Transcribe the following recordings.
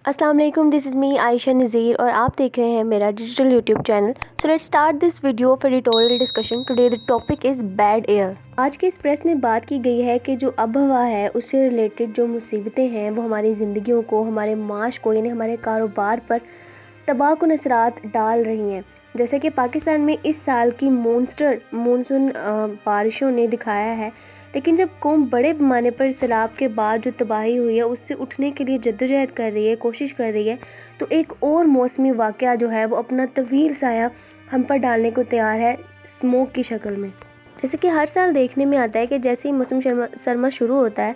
السلام علیکم، دس از می عائشہ نذیر اور آپ دیکھ رہے ہیں میرا digital YouTube channel. So let start this video of editorial discussion. Today the topic is bad air. آج کے اس پریس میں بات کی گئی ہے کہ جو آب و ہوا ہے اس سے ریلیٹڈ جو مصیبتیں ہیں وہ ہماری زندگیوں کو، ہمارے معاش کو، یعنی ہمارے کاروبار پر تباہ کن اثرات ڈال رہی ہیں. جیسے کہ پاکستان میں اس سال کی مونسون بارشوں نے دکھایا ہے، لیکن جب قوم بڑے پیمانے پر سیلاب کے بعد جو تباہی ہوئی ہے اس سے اٹھنے کے لیے جدوجہد کر رہی ہے، کوشش کر رہی ہے، تو ایک اور موسمی واقعہ جو ہے وہ اپنا طویل سایہ ہم پر ڈالنے کو تیار ہے اسموک کی شکل میں. جیسے کہ ہر سال دیکھنے میں آتا ہے کہ جیسے ہی موسم سرما شروع ہوتا ہے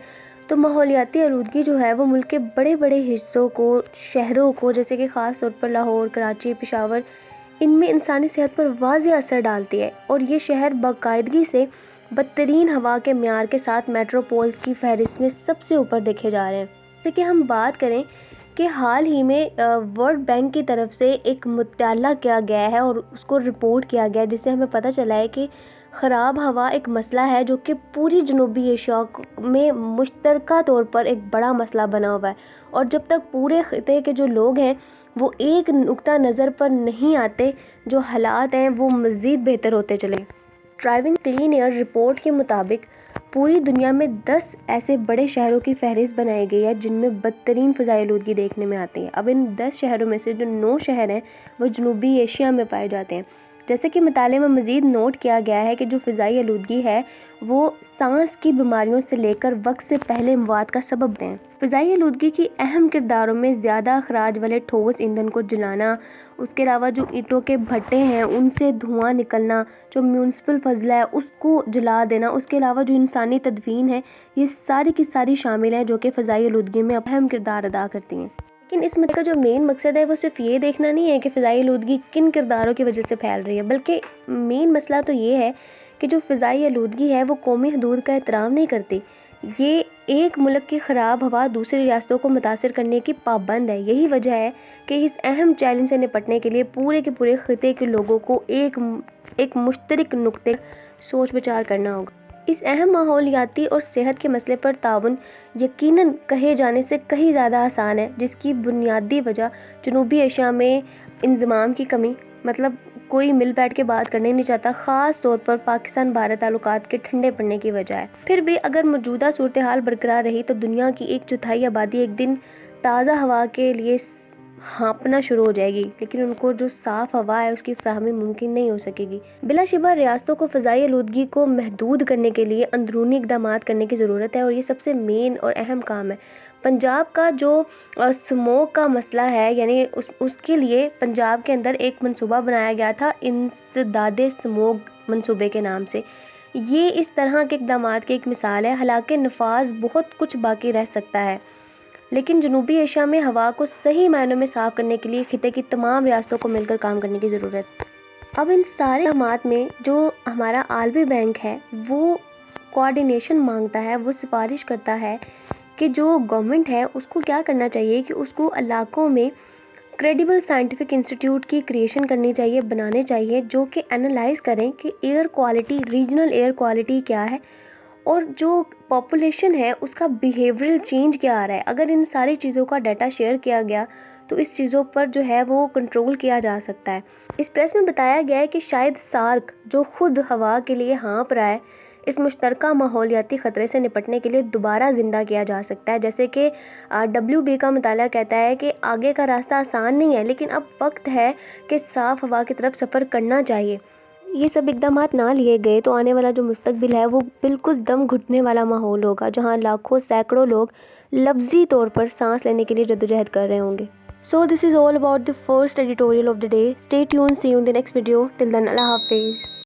تو ماحولیاتی آلودگی جو ہے وہ ملک کے بڑے بڑے حصوں کو، شہروں کو، جیسے کہ خاص طور پر لاہور، کراچی، پشاور، ان میں انسانی صحت پر واضح اثر ڈالتی ہے، اور یہ شہر باقاعدگی سے بدترین ہوا کے معیار کے ساتھ میٹروپولز کی فہرست میں سب سے اوپر دیکھے جا رہے ہیں. جیسے کہ ہم بات کریں کہ حال ہی میں ورلڈ بینک کی طرف سے ایک مطالعہ کیا گیا ہے اور اس کو رپورٹ کیا گیا ہے، جس سے ہمیں پتہ چلا ہے کہ خراب ہوا ایک مسئلہ ہے جو کہ پوری جنوبی ایشیا میں مشترکہ طور پر ایک بڑا مسئلہ بنا ہوا ہے، اور جب تک پورے خطے کے جو لوگ ہیں وہ ایک نقطہ نظر پر نہیں آتے، جو حالات ہیں وہ مزید بہتر ہوتے چلے. ڈرائیونگ کلین ایئر رپورٹ کے مطابق پوری دنیا میں 10 ایسے بڑے شہروں کی فہرست بنائی گئی ہے جن میں بدترین فضائی آلودگی دیکھنے میں آتی ہے. اب ان 10 شہروں میں سے جو 9 شہر ہیں وہ جنوبی ایشیا میں پائے جاتے ہیں. جیسے کہ مطالعے میں مزید نوٹ کیا گیا ہے کہ جو فضائی آلودگی ہے وہ سانس کی بیماریوں سے لے کر وقت سے پہلے مواد کا سبب ہیں. فضائی آلودگی کی اہم کرداروں میں زیادہ اخراج والے ٹھوس ایندھن کو جلانا، اس کے علاوہ جو اینٹوں کے بھٹے ہیں ان سے دھواں نکلنا، جو میونسپل فضلہ ہے اس کو جلا دینا، اس کے علاوہ جو انسانی تدفین ہے، یہ ساری کی ساری شامل ہیں جو کہ فضائی آلودگی میں اہم کردار ادا کرتی ہیں. لیکن اس مدعے کا جو مین مقصد ہے وہ صرف یہ دیکھنا نہیں ہے کہ فضائی آلودگی کن کرداروں کی وجہ سے پھیل رہی ہے، بلکہ مین مسئلہ تو یہ ہے کہ جو فضائی آلودگی ہے وہ قومی حدود کا احترام نہیں کرتی. یہ ایک ملک کی خراب ہوا دوسری ریاستوں کو متاثر کرنے کی پابند ہے. یہی وجہ ہے کہ اس اہم چیلنج سے نپٹنے کے لیے پورے کے پورے خطے کے لوگوں کو ایک مشترک نقطے سوچ بچار کرنا ہوگا. اس اہم ماحولیاتی اور صحت کے مسئلے پر تعاون یقیناً کہے جانے سے کہیں زیادہ آسان ہے، جس کی بنیادی وجہ جنوبی ایشیا میں انضمام کی کمی، مطلب کوئی مل بیٹھ کے بات کرنے نہیں چاہتا، خاص طور پر پاکستان بھارت تعلقات کے ٹھنڈے پڑنے کی وجہ ہے. پھر بھی اگر موجودہ صورتحال برقرار رہی تو دنیا کی 1/4 آبادی ایک دن تازہ ہوا کے لیے ہانپنا شروع ہو جائے گی، لیکن ان کو جو صاف ہوا ہے اس کی فراہمی ممکن نہیں ہو سکے گی. بلا شبہ ریاستوں کو فضائی آلودگی کو محدود کرنے کے لیے اندرونی اقدامات کرنے کی ضرورت ہے، اور یہ سب سے مین اور اہم کام ہے. پنجاب کا جو اسموک کا مسئلہ ہے، یعنی اس کے لیے پنجاب کے اندر ایک منصوبہ بنایا گیا تھا انسداد اسموک منصوبے کے نام سے. یہ اس طرح کے اقدامات کی ایک مثال ہے. حالانکہ نفاذ بہت کچھ باقی رہ سکتا ہے، لیکن جنوبی ایشیا میں ہوا کو صحیح معنوں میں صاف کرنے کے لیے خطے کی تمام ریاستوں کو مل کر کام کرنے کی ضرورت ہے. اب ان سارے اقدامات میں جو ہمارا عالمی بینک ہے وہ کوآرڈینیشن مانگتا ہے، وہ سفارش کرتا ہے کہ جو گورنمنٹ ہے اس کو کیا کرنا چاہیے کہ اس کو علاقوں میں کریڈیبل سائنٹیفک انسٹیٹیوٹ کی کریشن کرنی چاہیے، بنانے چاہیے، جو کہ انالائز کریں کہ air quality, regional air quality کیا ہے اور جو پاپولیشن ہے اس کا بیہیورل چینج کیا آ رہا ہے. اگر ان ساری چیزوں کا ڈیٹا شیئر کیا گیا تو اس چیزوں پر جو ہے وہ کنٹرول کیا جا سکتا ہے. اس پریس میں بتایا گیا ہے کہ شاید سارک جو خود ہوا کے لیے ہانپ رہا ہے، اس مشترکہ ماحولیاتی خطرے سے نپٹنے کے لیے دوبارہ زندہ کیا جا سکتا ہے. جیسے کہ WB کا مطالعہ کہتا ہے کہ آگے کا راستہ آسان نہیں ہے، لیکن اب وقت ہے کہ صاف ہوا کی طرف سفر کرنا چاہیے. یہ سب اقدامات نہ لیے گئے تو آنے والا جو مستقبل ہے وہ بالکل دم گھٹنے والا ماحول ہوگا، جہاں لاکھوں سینکڑوں لوگ لفظی طور پر سانس لینے کے لیے جدوجہد کر رہے ہوں گے. So this is all about the first editorial of the day. Stay tuned, see you in the next video. Till then, Allah Hafiz.